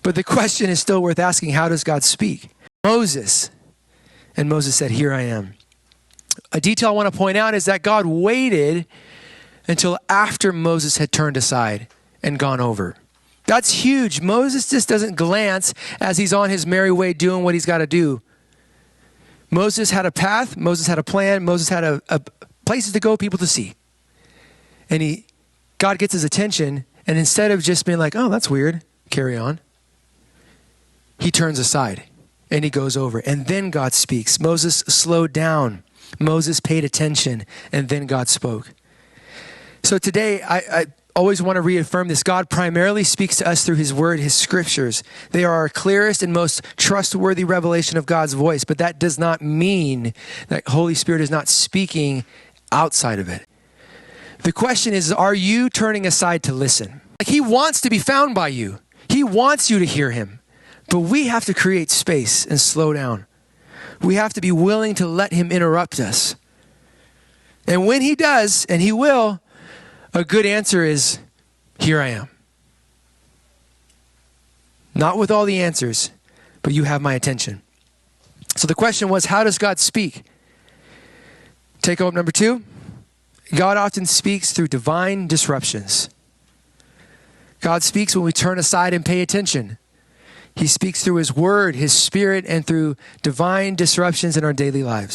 But the question is still worth asking, how does God speak? Moses. And Moses said, here I am. A detail I want to point out is that God waited until after Moses had turned aside and gone over. That's huge. Moses just doesn't glance as he's on his merry way doing what he's got to do. Moses had a path. Moses had a plan. Moses had a places to go, people to see. And God gets his attention, and instead of just being like, oh, that's weird, carry on, he turns aside and he goes over. And then God speaks. Moses slowed down. Moses paid attention, and then God spoke. So today, I always want to reaffirm this. God primarily speaks to us through his word, his scriptures. They are our clearest and most trustworthy revelation of God's voice, but that does not mean that Holy Spirit is not speaking outside of it. The question is, are you turning aside to listen? Like, he wants to be found by you. He wants you to hear him, but we have to create space and slow down. We have to be willing to let him interrupt us. And when he does, and he will, a good answer is, here I am. Not with all the answers, but you have my attention. So the question was, how does God speak? Takeoff number 2, God often speaks through divine disruptions. God speaks when we turn aside and pay attention. He speaks through his word, his spirit, and through divine disruptions in our daily lives.